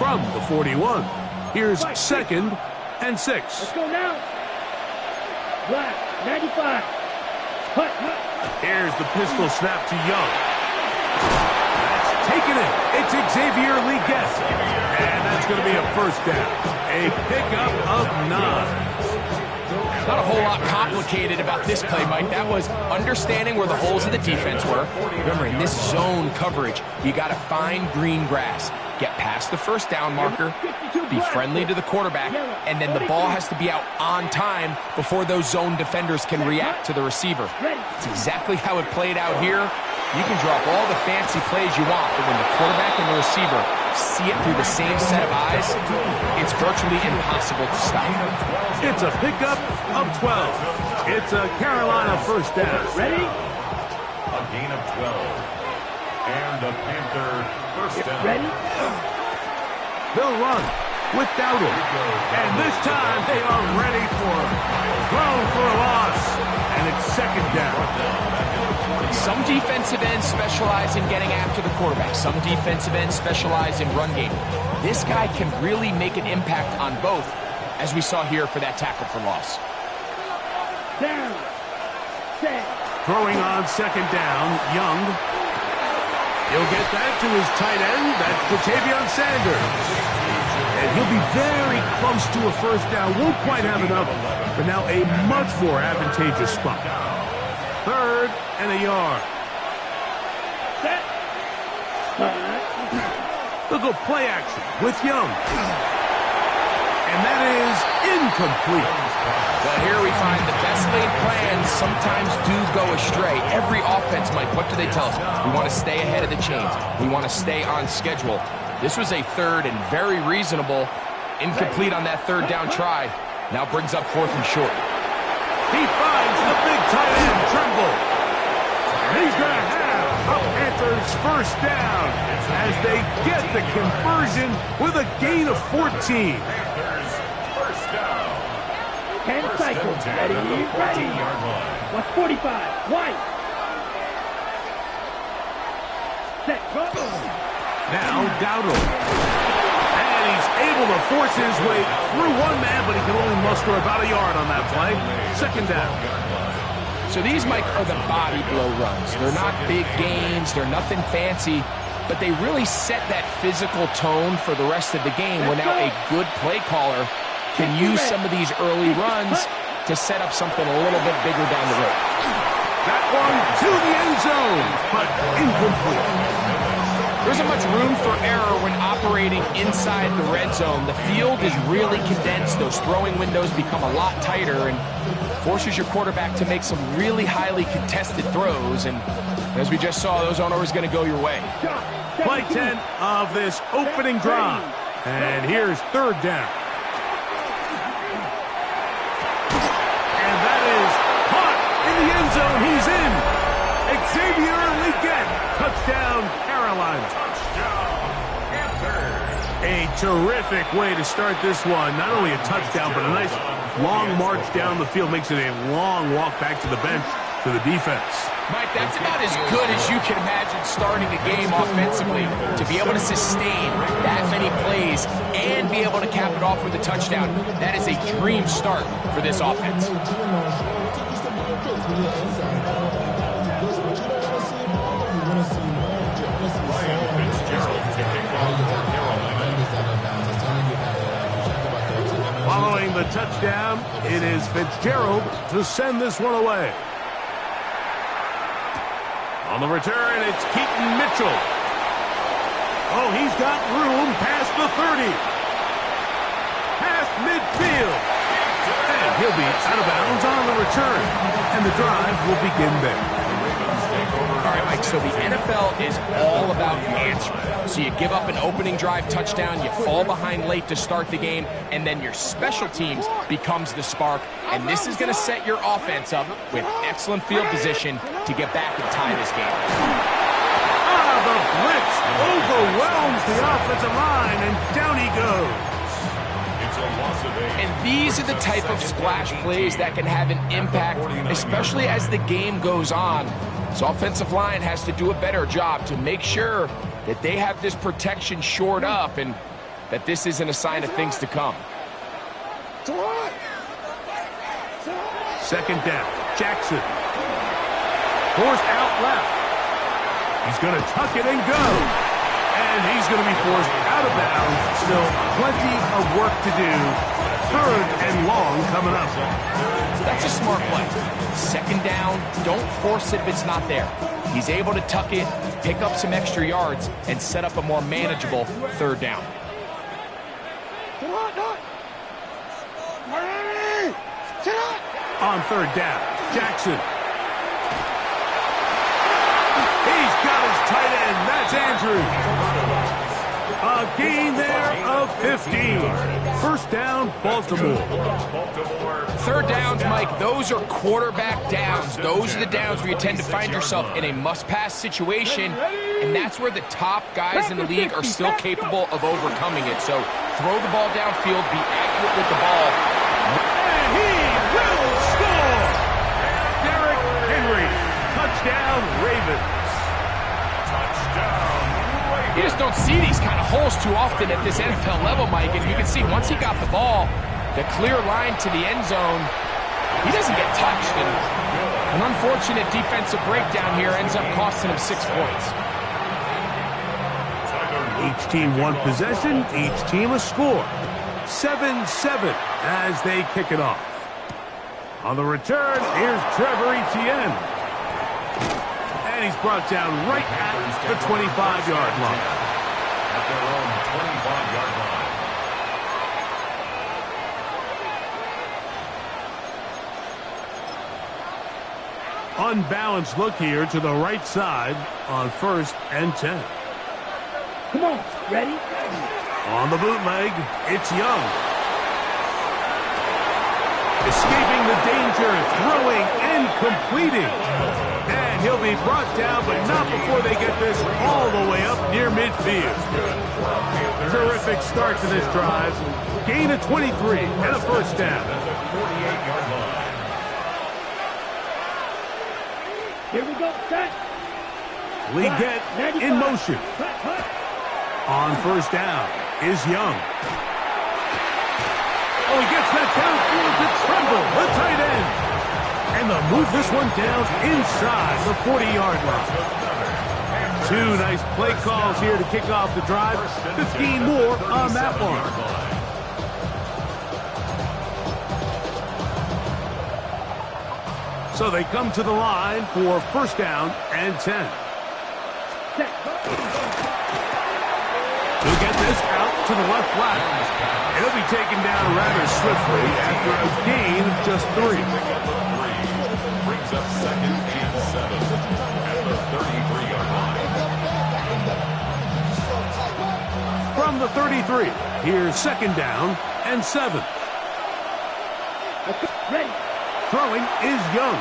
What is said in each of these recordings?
from the 41. Here's 2nd and 6. Let's go now. Black, 95. Hut. Here's the pistol snap to Young. That's taken it. It's Xavier Leggett. And that's going to be a first down. A pickup of 9. Not a whole lot complicated about this play, Mike. That was understanding where the holes of the defense were. Remember, in this zone coverage, you got to find green grass. Get past the first down marker, be friendly to the quarterback, and then the ball has to be out on time before those zone defenders can react to the receiver. It's exactly how it played out here. You can drop all the fancy plays you want, but when the quarterback and the receiver see it through the same set of eyes, it's virtually impossible to stop. It's a pickup of 12. It's a Carolina first down. Ready? A gain of 12. And the Panther first down. Ready? They'll run with Dowdle. And this time they are ready for it. Thrown for a loss. And it's 2nd down. Some defensive ends specialize in getting after the quarterback. Some defensive ends specialize in run game. This guy can really make an impact on both, as we saw here for that tackle for loss. Down. Set. Throwing on 2nd down, Young. He'll get that to his tight end. That's Ja'Tavion Sanders. And he'll be very close to a first down. Won't quite have enough, but now a much more advantageous spot. 3rd and a yard. Set. They'll go play action with Young. And that is incomplete. Well, here we find the best laid plans sometimes do go astray. Every offense, Mike, what do they tell us? We want to stay ahead of the chains. We want to stay on schedule. This was a 3rd and very reasonable. Incomplete on that 3rd down try. Now brings up 4th and short. He finds the big tight end, Trimble. And he's going to have the Panthers first down as they get the conversion with a gain of 14. Panthers first down. 10 cycles. Ready. Watch 45. White. Set. Go. Now Dowdle. And he's able to force his way through one man, but he can only muster about a yard on that play. 2nd down. So these, Mike, are the body blow runs. They're not big gains. They're nothing fancy, but they really set that physical tone for the rest of the game where now a good play caller can use some of these early runs to set up something a little bit bigger down the road. That one to the end zone, but incomplete. There isn't much room for error when operating inside the red zone. The field is really condensed. Those throwing windows become a lot tighter and forces your quarterback to make some really highly contested throws. And as we just saw, those aren't always going to go your way. Play 10 of this opening drive. And here's 3rd down. And that is caught in the end zone. He's in. Xavier Leggett. Touchdown, Carolina. A terrific way to start this one. Not only a touchdown, but a nice long march down the field. Makes it a long walk back to the bench to the defense. Mike, that's about as good as you can imagine starting a game offensively. To be able to sustain that many plays and be able to cap it off with a touchdown, that is a dream start for this offense. Following the touchdown, it is Fitzgerald to send this one away. On the return, it's Keaton Mitchell. Oh, he's got room past the 30. Past midfield. And he'll be out of bounds on the return. And the drive will begin there. All right, Mike, so the NFL is all about answering. So you give up an opening drive touchdown, you fall behind late to start the game, and then your special teams becomes the spark. And this is going to set your offense up with excellent field position to get back and tie this game. The blitz overwhelms the offensive line, and down he goes. And these are the type of splash plays that can have an impact, especially as the game goes on. So offensive line has to do a better job to make sure that they have this protection shored up. And that this isn't a sign of things to come. Second down, Jackson. Forced out left. He's going to tuck it and go. And he's going to be forced out of bounds. Still plenty of work to do. Third and long coming up. That's a smart play. Second down, don't force it if it's not there. He's able to tuck it, pick up some extra yards, and set up a more manageable third down. On third down, Jackson. He's got his tight end. That's Andrews. A gain there of 15. First down, Baltimore. Third downs, Mike, those are quarterback downs. Those are the downs where you tend to find yourself in a must-pass situation, and that's where the top guys in the league are still capable of overcoming it. So throw the ball downfield, be accurate with the ball. And he will score! Derrick Henry. Touchdown, Ravens. You just don't see these kind of holes too often at this NFL level, Mike. And you can see once he got the ball, the clear line to the end zone, he doesn't get touched. And an unfortunate defensive breakdown here ends up costing him 6 points. Each team one possession, each team a score. 7-7 as they kick it off. On the return, here's Trevor Etienne. And he's brought down right at the 25-yard line. At their own 25-yard line. Unbalanced look here to the right side on 1st and 10. Come on, ready? On the bootleg, it's Young. Escaping the danger, throwing and completing. And he'll be brought down, but not before they get this all the way up near midfield. Terrific start to this drive. Gain of 23 and a first down. Here we go, set. Leggett in motion. On first down is Young. Oh, he gets that downfield to Tremble, the tight end. And they'll move this one down inside the 40-yard line. Two nice play calls here to kick off the drive. 15 more on that one. So they come to the line for first down and 10. He'll get this out to the left flat. He'll be taken down rather swiftly after a gain of just 3. Brings up second and 7 at the 33-yard line. From the 33, here's second down and 7. Ready. Throwing is Young.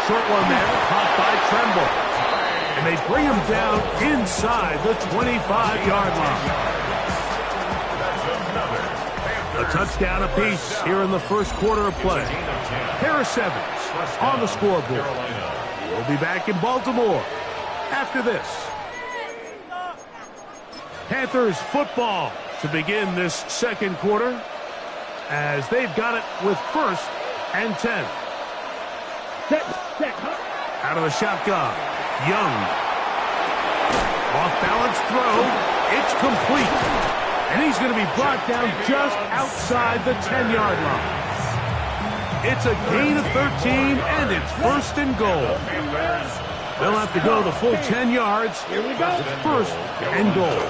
Short one there, caught by Tremble. And they bring him down inside the 25-yard line. A touchdown apiece here in the first quarter of play. Harris Evans on the scoreboard. We'll be back in Baltimore after this. Panthers football to begin this second quarter as they've got it with first and 10. Out of the shotgun, Young. Off balance throw, it's complete. And he's going to be brought down just outside the 10-yard line. It's a gain of 13, and it's first and goal. They'll have to go the full 10 yards. Here we go. It's first and goal.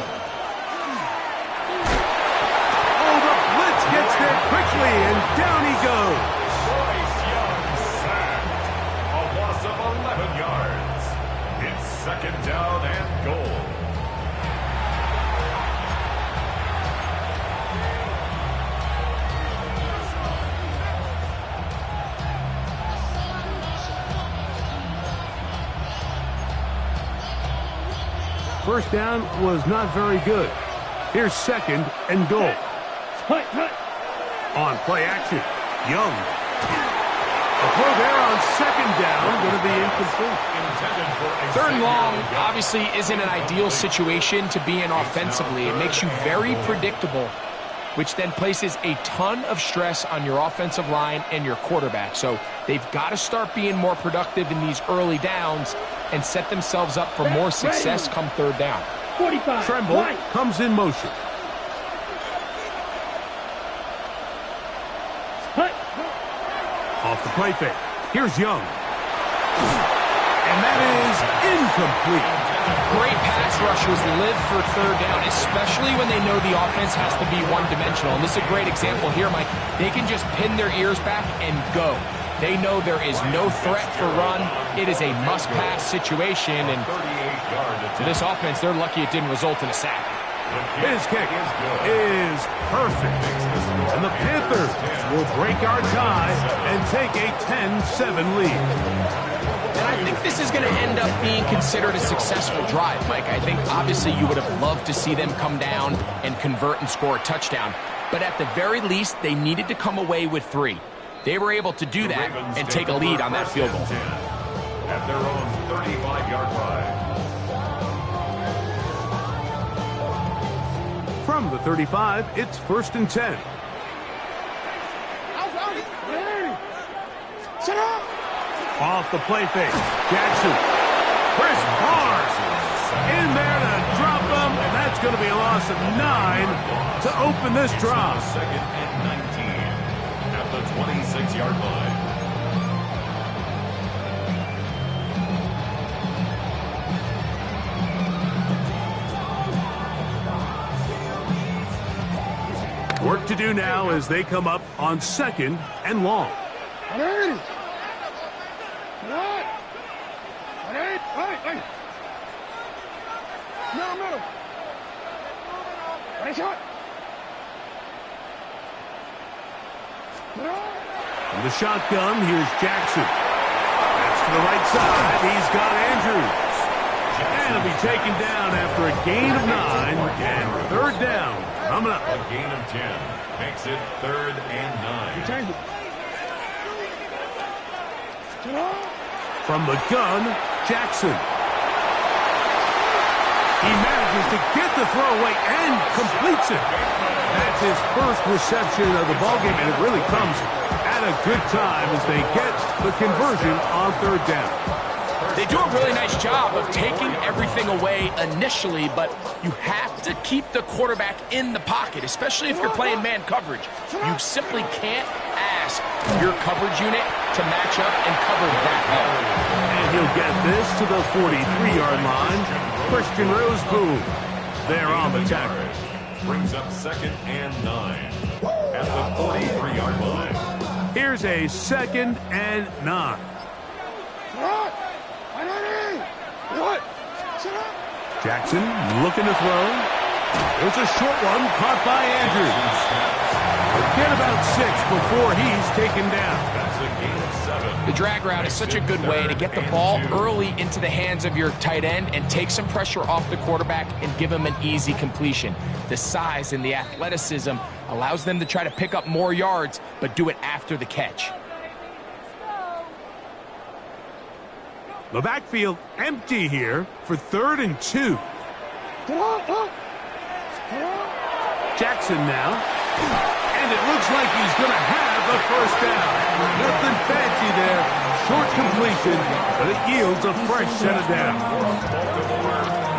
Oh, the blitz gets there quickly, and down he goes. Bryce Young sacked. A loss of 11 yards. It's second down and goal. First down was not very good. Here's second and goal. On play action, Young. A throw there on second down. Going to be incomplete. Third and long obviously isn't an ideal situation to be in offensively. It makes you very predictable, which then places a ton of stress on your offensive line and your quarterback. So they've got to start being more productive in these early downs and set themselves up for more success come third down. 45. Tremble Right. comes in motion. Hut. Off the play fake. Here's Young. And that is incomplete. Great pass rushers live for third down, especially when they know the offense has to be one-dimensional. And this is a great example here, Mike. They can just pin their ears back and go. They know there is no threat for run. It is a must-pass situation, and for this offense, they're lucky it didn't result in a sack. His kick is perfect. And the Panthers will break our tie and take a 10-7 lead. And I think this is going to end up being considered a successful drive, Mike. I think obviously you would have loved to see them come down and convert and score a touchdown. But at the very least, they needed to come away with 3. They were able to do that and take a lead on that field goal. At their own 35-yard line. From the 35, it's 1st and 10. Shut up. Off the play fake. Jackson. Chris Barnes in there to drop them, and that's going to be a loss of 9 to open this drive. 2nd and 19 at the 26-yard line. Work to do now as they come up on 2nd and long. From the shotgun, here's Jackson. That's to the right side. He's got Andrews. And he'll be taken down after a gain of 9 and 3rd down. Coming up. A gain of 10 makes it 3rd and 9. From the gun, Jackson. He manages to get the throw away and completes it. That's his first reception of the ballgame, and it really comes at a good time as they get the conversion on 3rd down. They do a really nice job of taking everything away initially, but you have to keep the quarterback in the pocket, especially if you're playing man coverage. You simply can't ask your coverage unit to match up and cover that well. And he'll get this to the 43-yard line. Christian Roseboom there on the tackle. Brings up 2nd and 9 at the 43-yard line. Here's a 2nd and 9. Jackson looking to throw. There's a short one caught by Andrews. Get about 6 before he's taken down. That's a gain of 7. The drag route is such a good way to get the ball early into the hands of your tight end and take some pressure off the quarterback and give him an easy completion. The size and the athleticism allows them to try to pick up more yards, but do it after the catch. The backfield empty here for 3rd and 2. Jackson now. And it looks like he's going to have the 1st down. Nothing fancy there. Short completion, but it yields a fresh set of downs.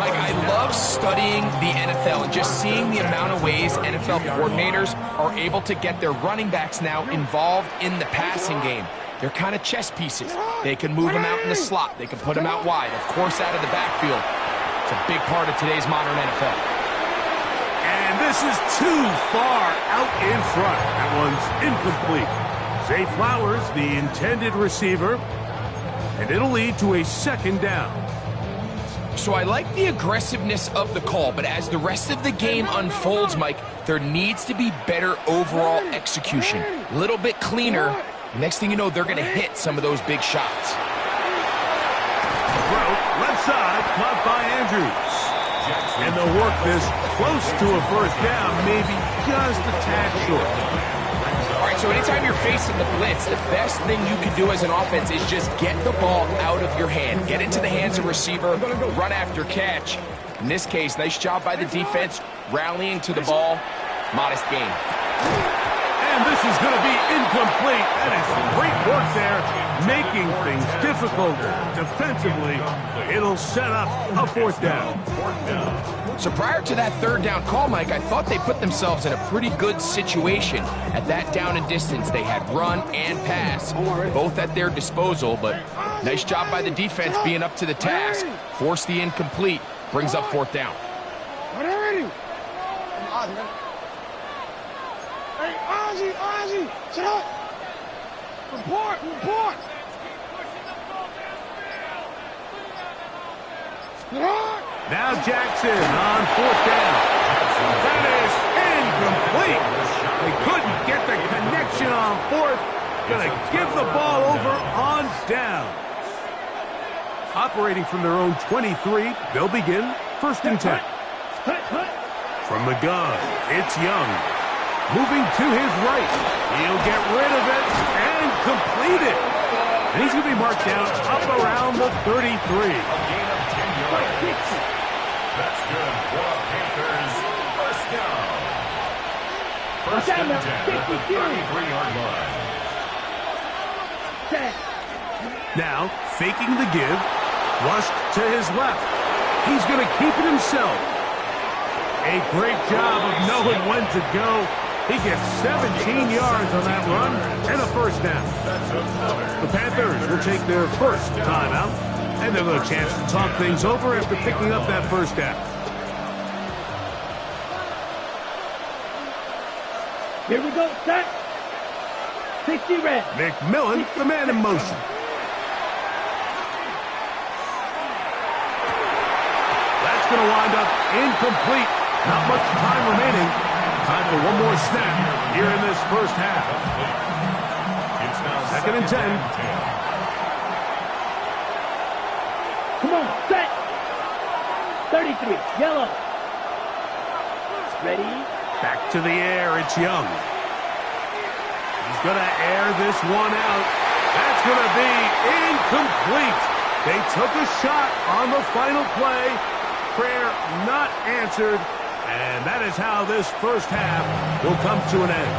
Mike, I love studying the NFL and just seeing the amount of ways NFL coordinators are able to get their running backs now involved in the passing game. They're kind of chess pieces. They can move them out in the slot. They can put them out wide, of course, out of the backfield. It's a big part of today's modern NFL. And this is too far out in front. That one's incomplete. Zay Flowers, the intended receiver, and it'll lead to a 2nd down. So I like the aggressiveness of the call, but as the rest of the game unfolds, Mike, there needs to be better overall execution. A little bit cleaner. Next thing you know, they're going to hit some of those big shots. Throw, left side, caught by Andrews. And they'll work this close to a 1st down, maybe just a tad short. All right, right, so anytime you're facing the blitz, the best thing you can do as an offense is just get the ball out of your hand. Get into the hands of receiver, run after catch. In this case, nice job by the defense, rallying to the ball. Modest gain. And this is going to be incomplete. That is great work there, making things difficult defensively. It'll set up a fourth down. So prior to that third down call, Mike, I thought they put themselves in a pretty good situation. At that down and distance, they had run and pass, both at their disposal, but nice job by the defense being up to the task. Force the incomplete, brings up fourth down. Hey, Ozzy, shut up! Report! Now Jackson on fourth down. That is incomplete. They couldn't get the connection on fourth. Gonna give the ball over on down. Operating from their own 23, they'll begin first and 10. From the gun, it's Young. Moving to his right. He'll get rid of it and complete it. And he's going to be marked down up around the 33. That's good for the Panthers. First down. First and 10 at the 33-yard line. Now, faking the give, flushed to his left. He's going to keep it himself. A great job of knowing when to go. He gets 17 yards on that run and a first down. The Panthers will take their first timeout, and they'll have a chance to talk things over after picking up that first down. Here we go, set. 60 red. McMillan, the man in motion. That's going to wind up incomplete. Not much time remaining. Time for one more snap here in this first half. It's now Second and 10. Come on, set. 33, yellow. Ready? Back to the air, it's Young. He's going to air this one out. That's going to be incomplete. They took a shot on the final play. Prayer not answered. And that is how this first half will come to an end.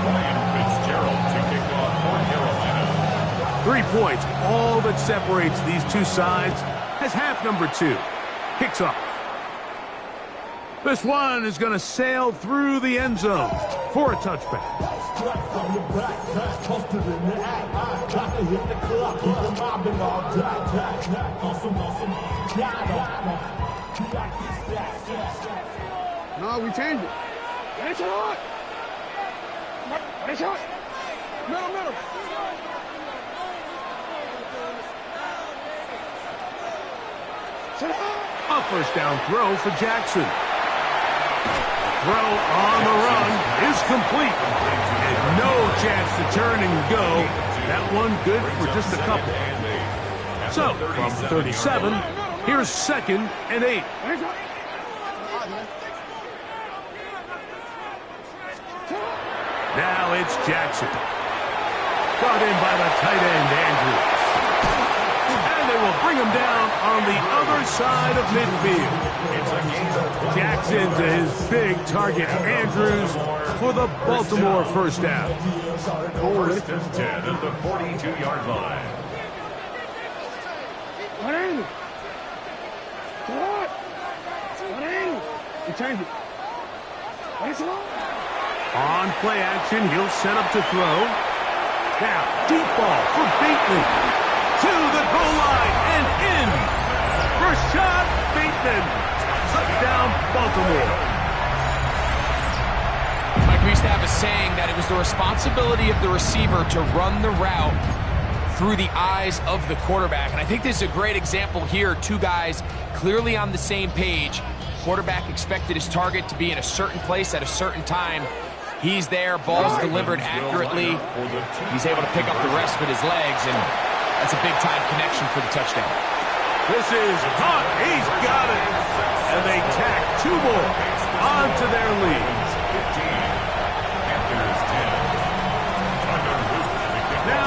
Ryan Fitzgerald to kick off for Carolina. 3 points, all that separates these two sides, as half number 2 kicks off. This one is going to sail through the end zone for a touchback. No, we changed it. It's hot. It's hot. Middle. A first down throw for Jackson. Throw on the run is complete. And no chance to turn and go. That one good for just a couple. So, from 37, here's second and 8. Now it's Jackson. Brought in by the tight end, Andrews. And they will bring him down on the other side of midfield. Jackson to his big target, Andrews, for the Baltimore first down. First and 10 at the 42-yard line. What is it? What is it? We changed it. What is it? On play action, he'll set up to throw. Now, deep ball for Bateman. To the goal line and in. Rashad Bateman. Touchdown, Baltimore. Mike, we used to have a saying that it was the responsibility of the receiver to run the route through the eyes of the quarterback. And I think this is a great example here. Two guys clearly on the same page. Quarterback expected his target to be in a certain place at a certain time. He's there, ball's delivered accurately. He's able to pick up the rest with his legs, and that's a big-time connection for the touchdown. This is hot. He's got it. And they tack 2 more onto their lead.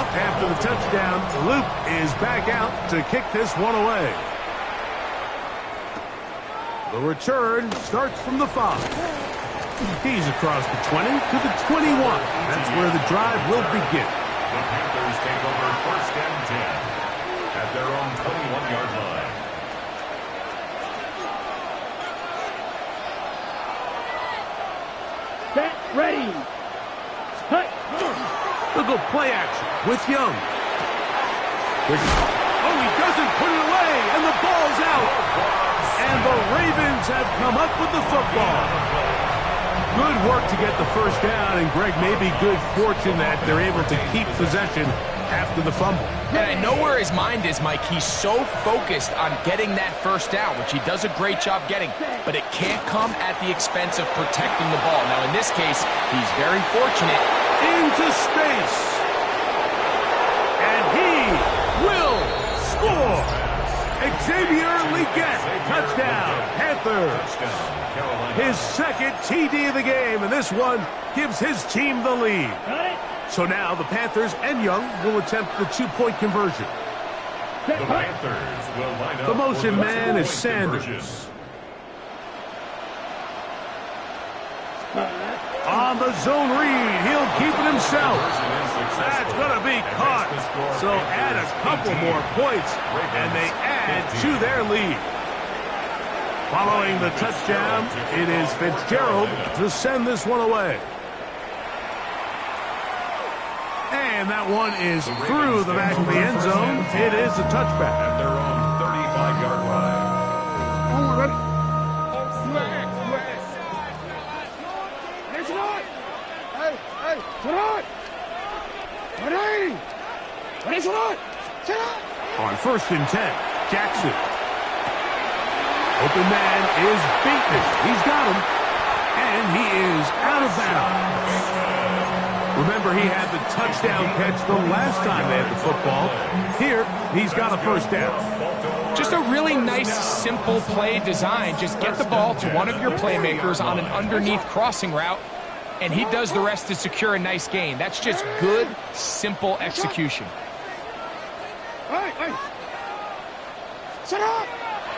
After the touchdown, Luke is back out to kick this one away. The return starts from the 5. He's across the 20 to the 21. That's where the drive will begin. The Panthers take over 1st and 10 at their own 21-yard line. Set, ready. Cut. They'll go play action with Young. Oh, he doesn't put it away, and the ball's out. And the Ravens have come up with the football. Good work to get the first down, and Greg, maybe good fortune that they're able to keep possession after the fumble. And I know where his mind is, Mike. He's so focused on getting that first down, which he does a great job getting, but it can't come at the expense of protecting the ball. Now, in this case, he's very fortunate. Into space. And he will score. Xavier Legette, touchdown, Panthers. His second TD of the game, and this one gives his team the lead. So now the Panthers and Young will attempt the 2-point conversion. The Panthers will line up. The motion man is Sanders. On the zone read, he'll keep it himself. That's going to be caught. So add a couple more points, and they add to their lead. Following the touchdown, it is Fitzgerald to send this one away. And that one is through the back of the end zone. It is a touchback. At their own 35-yard line. On 1st and 10, Jackson. Open man is beaten. He's got him. And he is out of bounds. Remember, he had the touchdown catch the last time they had the football. Here, he's got a first down. Just a really nice, simple play design. Just get the ball to one of your playmakers on an underneath crossing route, and he does the rest to secure a nice gain. That's just good, simple execution.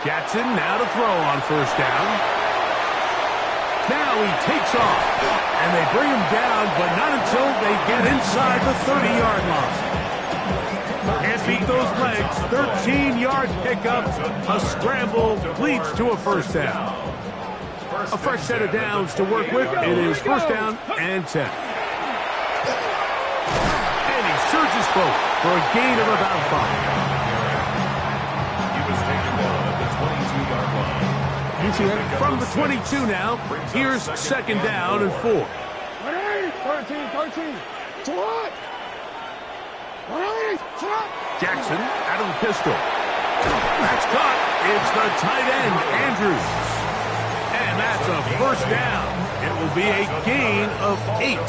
Jackson now to throw on 1st down. Now he takes off, and they bring him down, but not until they get inside the 30-yard line. Can't beat those legs. 13-yard pickup. A scramble leads to a first down. A fresh set of downs to work with. It is 1st down and 10. And he surges forward for a gain of about 5. From the 22 now, here's 2nd down and 4. 13. Jackson out of the pistol. That's caught. It's the tight end, Andrews. And that's a first down. It will be a gain of 8.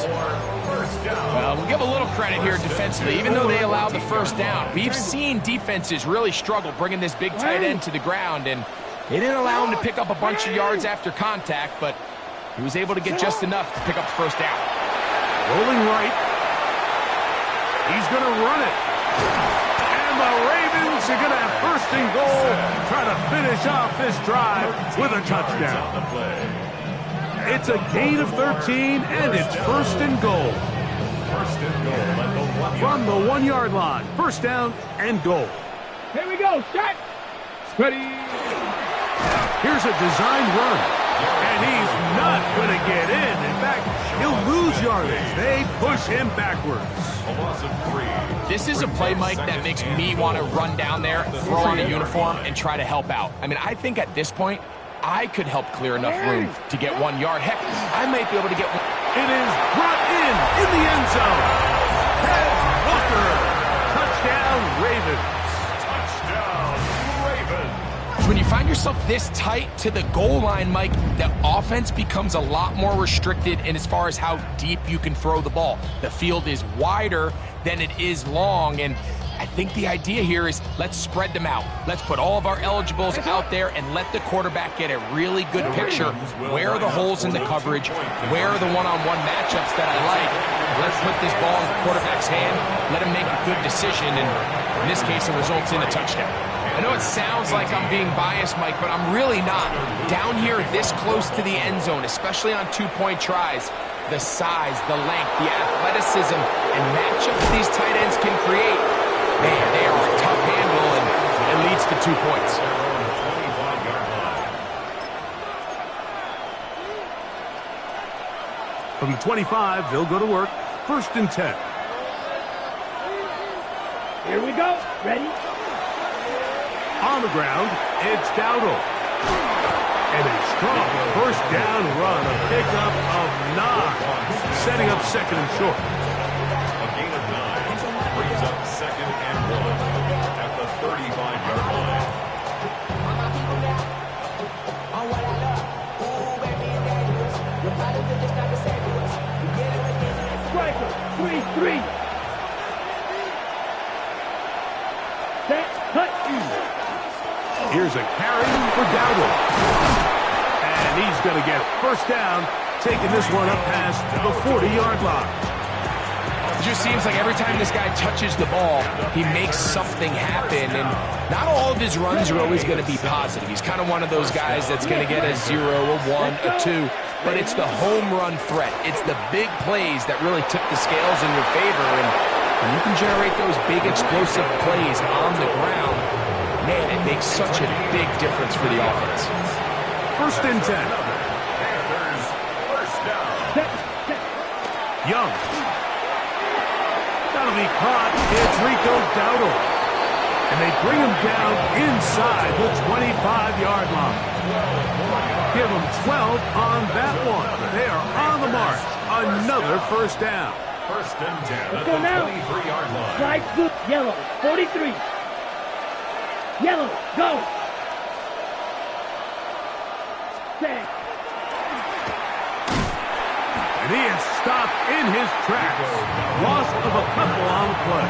Well, we'll give a little credit here defensively. Even though they allowed the first down, we've seen defenses really struggle bringing this big tight end to the ground, and they didn't allow him to pick up a bunch of yards after contact, but he was able to get just enough to pick up the first down. Rolling right. He's going to run it. And the Ravens are going to have 1st and goal, try to finish off this drive with a touchdown. It's a gain of 13, and it's 1st and goal. From the 1-yard line. 1st down and goal. Here we go. Set. Ready. Here's a design run, and he's not going to get in. In fact, he'll lose yardage. They push him backwards. This is a play, Mike, that makes me want to run down there, throw on a uniform, and try to help out. I mean, I think at this point, I could help clear enough room to get 1 yard. Heck, I might be able to get one. It is brought in the end zone. Head Walker. Touchdown, Ravens. When you find yourself this tight to the goal line, Mike, the offense becomes a lot more restricted in as far as how deep you can throw the ball. The field is wider than it is long, and I think the idea here is let's spread them out. Let's put all of our eligibles out there and let the quarterback get a really good picture. Where are the holes in the coverage? Where are the one-on-one matchups that I like? Let's put this ball in the quarterback's hand, let him make a good decision, and in this case, it results in a touchdown. I know it sounds like I'm being biased, Mike, but I'm really not. Down here this close to the end zone, especially on two-point tries, the size, the length, the athleticism, and matchups these tight ends can create, man, they are a tough handle, and it leads to 2 points. From the 25, they'll go to work. 1st and 10. Here we go. Ready? On the ground, it's Dowdle. And a strong 1st down run, a pickup of 9, setting up 2nd and short. A gain of 9 brings up 2nd and 1 at the 35-yard line. Striker. 3-3. Set. Cut. Here's a carry for Dowdle. And he's going to get 1st down, taking this one up past the 40-yard line. It just seems like every time this guy touches the ball, he makes something happen, and not all of his runs are always going to be positive. He's kind of one of those guys that's going to get a 0, a 1, a 2, but it's the home run threat. It's the big plays that really tip the scales in your favor, and when you can generate those big explosive plays on the ground, man, it makes such a big difference for the offense. 1st and 10. Panthers, 1st down. Young. That'll be caught. It's Rico Dowdle. And they bring him down inside the 25-yard line. Give him 12 on that one. They are on the march. Another 1st down. 1st and 10 at Go the now. 23-yard line. Slide good. Yellow. 43. Yellow. Go. Set. And he is stopped in his tracks. Loss of a couple on the play.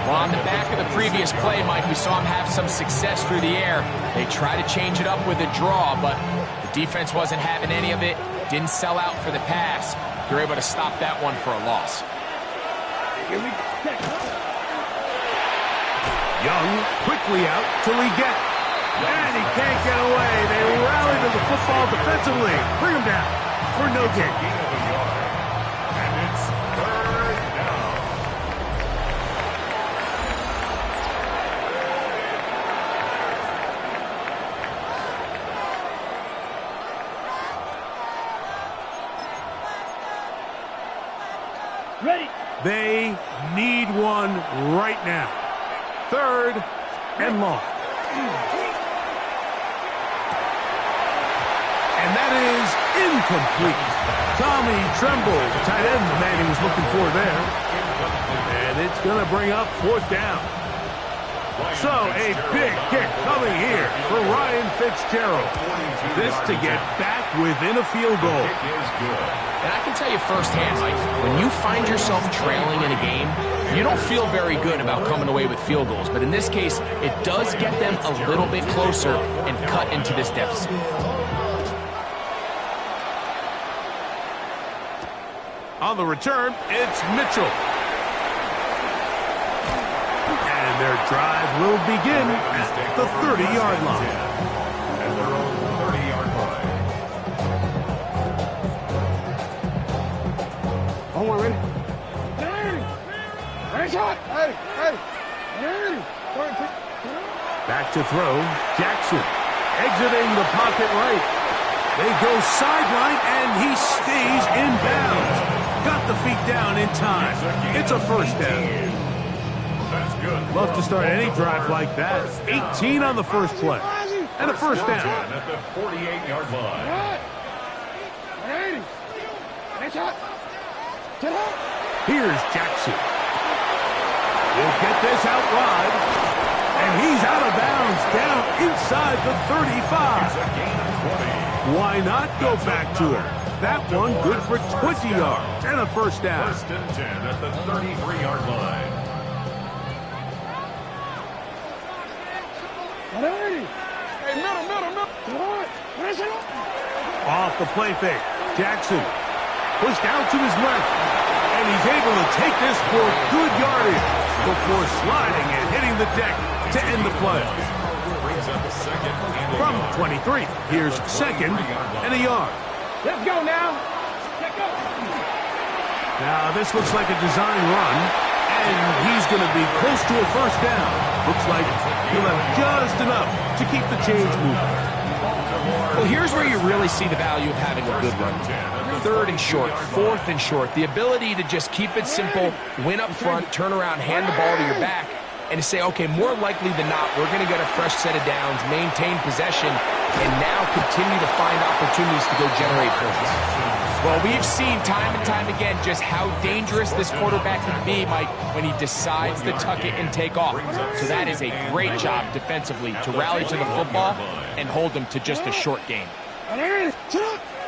Well, on the back of the previous play, Mike, we saw him have some success through the air. They tried to change it up with a draw, but the defense wasn't having any of it. Didn't sell out for the pass. They're able to stop that one for a loss. Here we go. Set. Young quickly out till he gets. And he can't get away. They rally to the football defensively. Bring him down for no gain. Gain of a yard. And it's 3rd down. Ready. They need one right now. 3rd and long. And that is incomplete. Tommy Tremble, the tight end, the man he was looking for there. And it's going to bring up 4th down. So a big kick coming here for Ryan Fitzgerald. This to get back within a field goal. And I can tell you firsthand, Mike, when you find yourself trailing in a game, you don't feel very good about coming away with field goals. But in this case, it does get them a little bit closer and cut into this deficit. On the return, it's Mitchell. And their drive will begin at the 30-yard line. At their own 30-yard line. Hold on, ready? Hey, shot! Hey! Hey! Back to throw, Jackson. Exiting the pocket right. They go sideline, and he stays in bounds. Got the feet down in time. It's a 1st down. That's good. Love to start any drive like that. 18 on the first play. And a 1st down. At the 48-yard line. Hey! Hey, shot! Get up! Here's Jackson. He'll get this out wide. And he's out of bounds down inside the 35. It's a gain of 20. Why not go back to him? That one good for 20 yards and a 1st down. 1st and 10 at the 33-yard line. Hey, middle. Off the play fake. Jackson pushed out to his left. And he's able to take this for good yardage before sliding and hitting the deck to end the play. From 23, here's second and a yard. Let's go now. Now, this looks like a design run, and he's going to be close to a first down. Looks like he'll have just enough to keep the chains moving. Well, here's where you really see the value of having a good run. Third and short, fourth and short. The ability to just keep it simple, win up front, turn around, hand the ball to your back, and to say, okay, more likely than not, we're going to get a fresh set of downs, maintain possession, and now continue to find opportunities to go generate points. Well, we've seen time and time again just how dangerous this quarterback can be, Mike, when he decides to tuck it and take off. So that is a great job defensively to rally to the football and hold them to just a short game.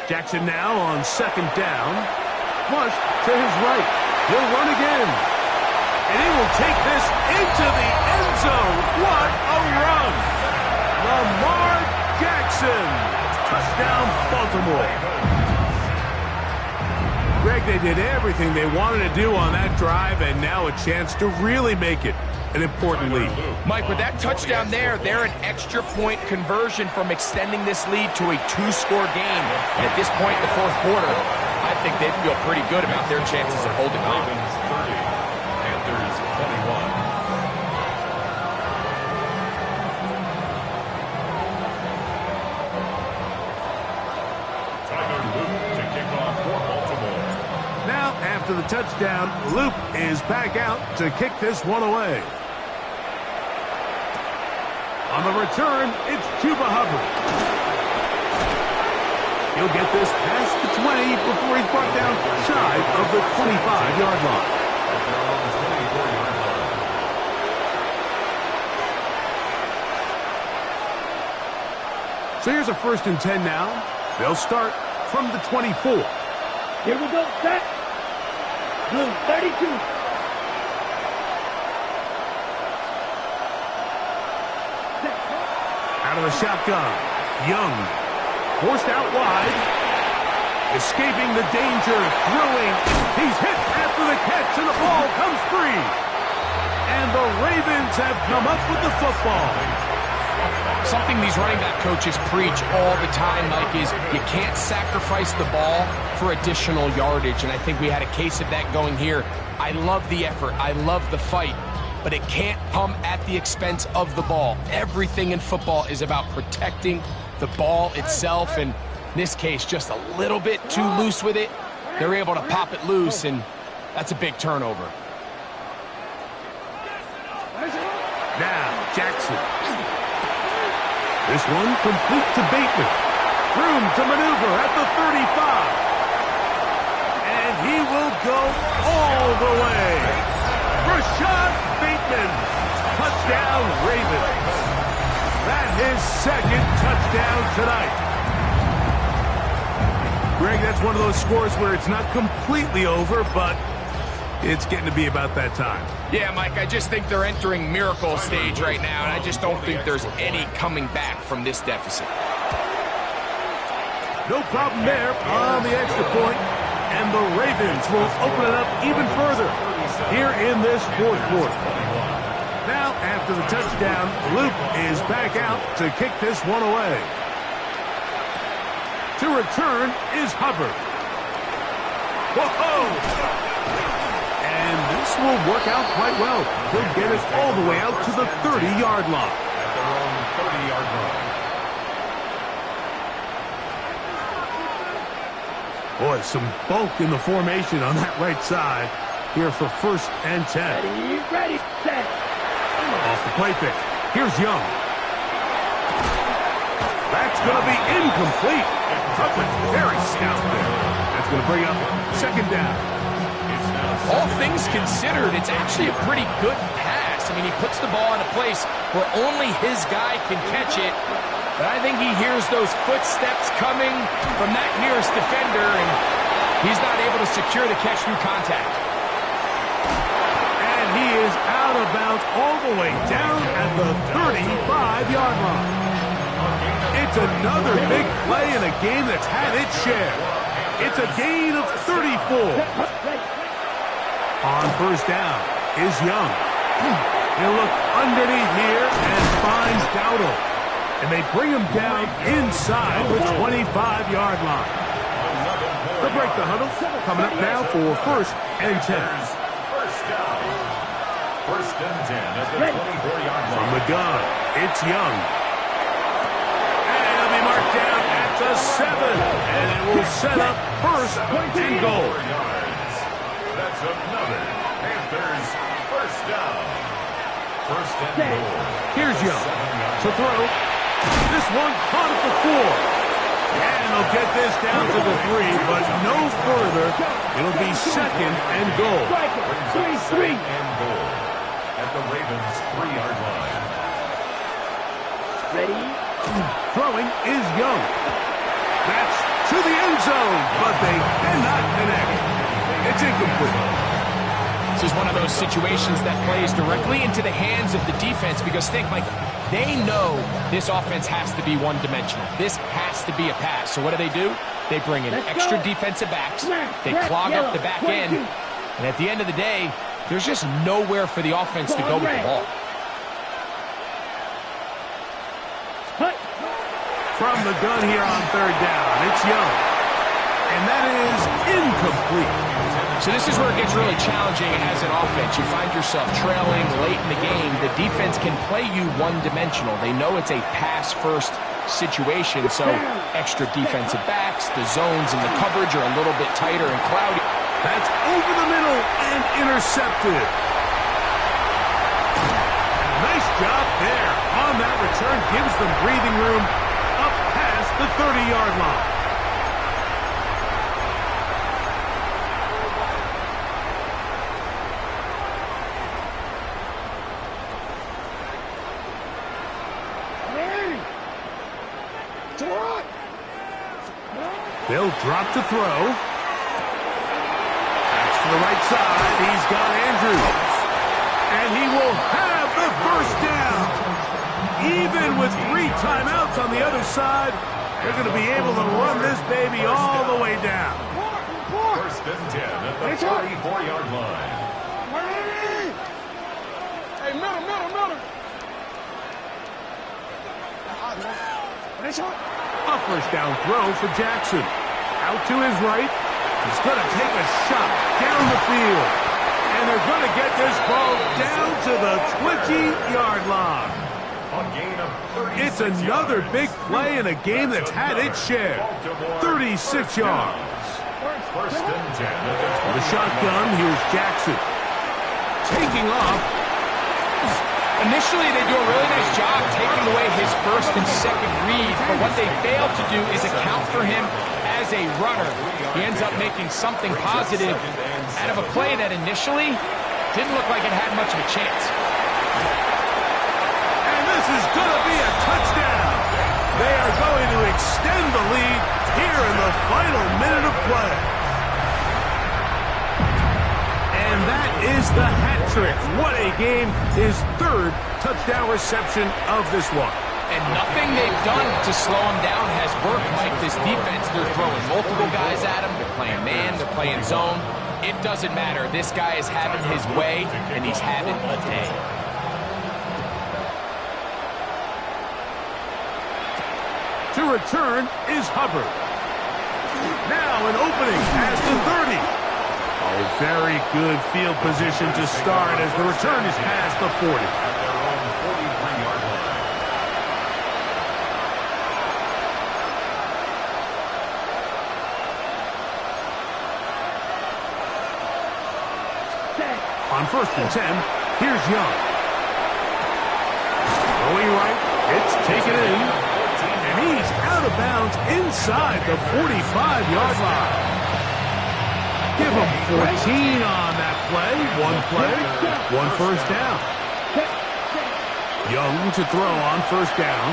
Jackson now on second down. Flush to his right. He'll run again. And he will take this into the end zone. What a run! Lamar Jackson. Touchdown, Baltimore. Greg, they did everything they wanted to do on that drive, and now a chance to really make it an important lead. Mike, with that touchdown there, they're an extra point conversion from extending this lead to a two-score game. And at this point in the fourth quarter, I think they feel pretty good about their chances of holding on. Panthers 21. After the touchdown, Loop is back out to kick this one away. On the return, it's Chuba Hubbard. He'll get this past the 20 before he's brought down shy of the 25-yard line. So here's a 1st and 10 now. They'll start from the 24. Here we go, set. Blue, 32. Out of the shotgun. Young. Forced out wide. Escaping the danger. Throwing. He's hit after the catch, and the ball comes free. And the Ravens have come up with the football. Something these running back coaches preach all the time, Mike, is you can't sacrifice the ball for additional yardage, and I think we had a case of that going here. I love the effort. I love the fight, but it can't come at the expense of the ball. Everything in football is about protecting the ball itself, and in this case, just a little bit too loose with it. They're able to pop it loose, and that's a big turnover. Now, Jackson. This one complete to Bateman. Room to maneuver at the 35. And he will go all the way. Rashad Bateman. Touchdown, Ravens. That's his second touchdown tonight. Greg, that's one of those scores where it's not completely over, but it's getting to be about that time. Yeah, Mike, I just think they're entering miracle stage right now, and I just don't think there's any coming back from this deficit. No problem there on the extra point, and the Ravens will open it up even further here in this fourth quarter. Now, after the touchdown, Luke is back out to kick this one away. To return is Hubbard. Whoa! And this will work out quite well. He'll get it all the way out to the 30-yard line. At their own 30-yard line. Boy, some bulk in the formation on that right side here for 1st and 10. Ready, set. Off the play fake. Here's Young. That's going to be incomplete. Hubbard very stout there. That's going to bring up 2nd down. All things considered, it's actually a pretty good pass. I mean, he puts the ball in a place where only his guy can catch it. But I think he hears those footsteps coming from that nearest defender, and he's not able to secure the catch through contact. And he is out out of bounds all the way down at the 35-yard line. It's another big play in a game that's had its share. It's a gain of 34. On first down is Young. He'll look underneath here and finds Dowdle. And they bring him down inside the 25-yard line. They'll break the huddle. Coming up now for first and 10. First down. First and 10 at the 24-yard line. From the gun, it's Young. And it'll be marked down at the 7. And it will set up first and goal. That's another Panthers first down. First and goal. Here's Young to throw. This one caught at the 4. And they'll get this down to the 3, but no further. It'll be second and goal. Second and goal at the Ravens' 3-yard line. Ready? Throwing is Young. That's to the end zone, but they cannot connect. It's incomplete. This is one of those situations that plays directly into the hands of the defense because think, Mike, they know this offense has to be one-dimensional. This has to be a pass. So what do? They bring in extra defensive backs. They clog up the back end. And at the end of the day, there's just nowhere for the offense to go with the ball. From the gun here on third down, it's Young. And that is incomplete. So this is where it gets really challenging as an offense. You find yourself trailing late in the game. The defense can play you one-dimensional. They know it's a pass-first situation, so extra defensive backs, the zones and the coverage are a little bit tighter and cloudy. That's over the middle and intercepted. Nice job there on that return. Gives them breathing room up past the 30-yard line. They'll drop to throw. That's to the right side. He's got Andrews. And he will have the first down. Even with 3 timeouts on the other side, they're going to be able to run this baby all the way down. First and 10 at the 34-yard line. Hey, middle. A first down throw for Jackson. Out to his right. He's going to take a shot down the field. And they're going to get this ball down to the 20-yard line. It's another big play in a game that's had its share. 36 yards. First and 10 For the shotgun, here's Jackson. Taking off. Initially, they do a really nice job taking away his first and second reads, but what they fail to do is account for him as a runner. He ends up making something positive out of a play that initially didn't look like it had much of a chance. And this is going to be a touchdown. They are going to extend the lead here in the final minute of play. And that is the hat trick. What a game. His 3rd touchdown reception of this one. And nothing they've done to slow him down has worked, Mike. This defense, they're throwing multiple guys at him. They're playing man, they're playing zone. It doesn't matter. This guy is having his way, and he's having a day. To return is Hubbard. Now an opening at the 30. Oh, very good field position to start as the return is past the 40. at their own 43-yard line. On first and 10, here's Young. Going right, it's taken in, and he's out of bounds inside the 45-yard line. Give him 14 on that play. One first down. Young to throw on first down.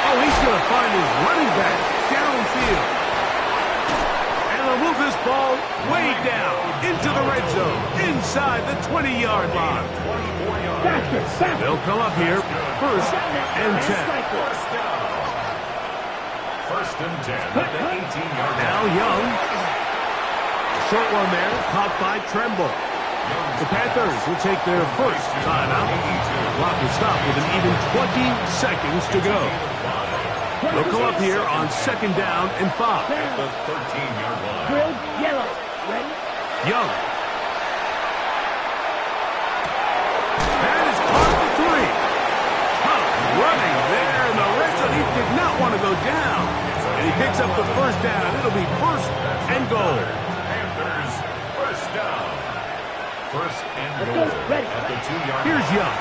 Oh, he's going to find his running back downfield. And going to move this ball way down into the red zone, inside the 20-yard line. They'll come up here, 1st and 10. First and 10 at the 18-yard line. Now Young. Short one there, caught by Tremble. The Panthers will take their first timeout. Clock will stop with an even 20 seconds to go. They'll come up here on 2nd down and 5. At the 13-yard line. Grilled yellow. Ready? Young. That is caught for 3. Tough running there in the red zone. He did not want to go down. And he picks up the first down. It'll be 1st and goal. Panthers, first down. First and goal at the 2-yard line. Here's Young.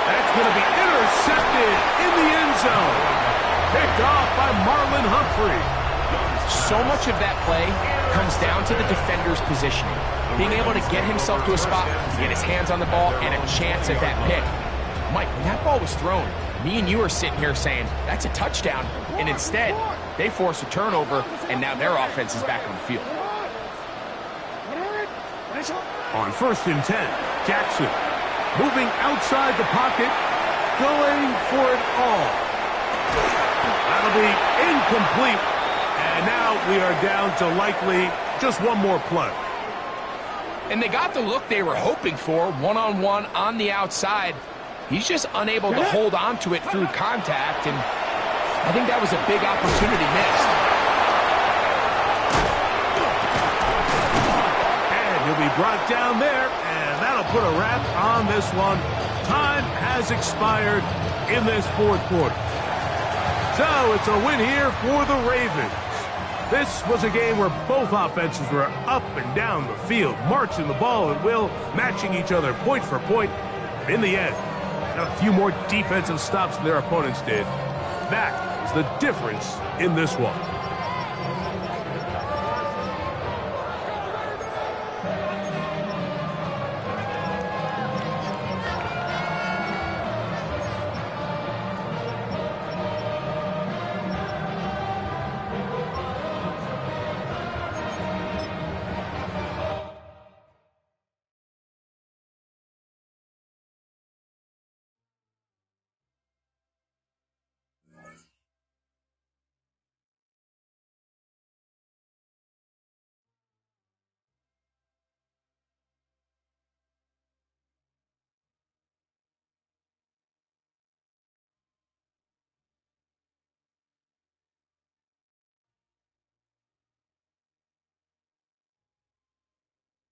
That's going to be intercepted in the end zone. Picked off by Marlon Humphrey. So much of that play comes down to the defender's positioning. Being able to get himself to a spot, get his hands on the ball, and a chance at that pick. Mike, when that ball was thrown, me and you are sitting here saying, that's a touchdown. And instead, they force a turnover, and now their offense is back on the field. On 1st and 10, Jackson moving outside the pocket, going for it all. That'll be incomplete. And now we are down to likely just one more play. And they got the look they were hoping for, one-on-one on the outside. He's just unable to hold on to it through contact, and I think that was a big opportunity missed. And he'll be brought down there, and that'll put a wrap on this one. Time has expired in this 4th quarter. So it's a win here for the Ravens. This was a game where both offenses were up and down the field, marching the ball at will, matching each other point for point. And in the end, got a few more defensive stops than their opponents did. That is the difference in this one.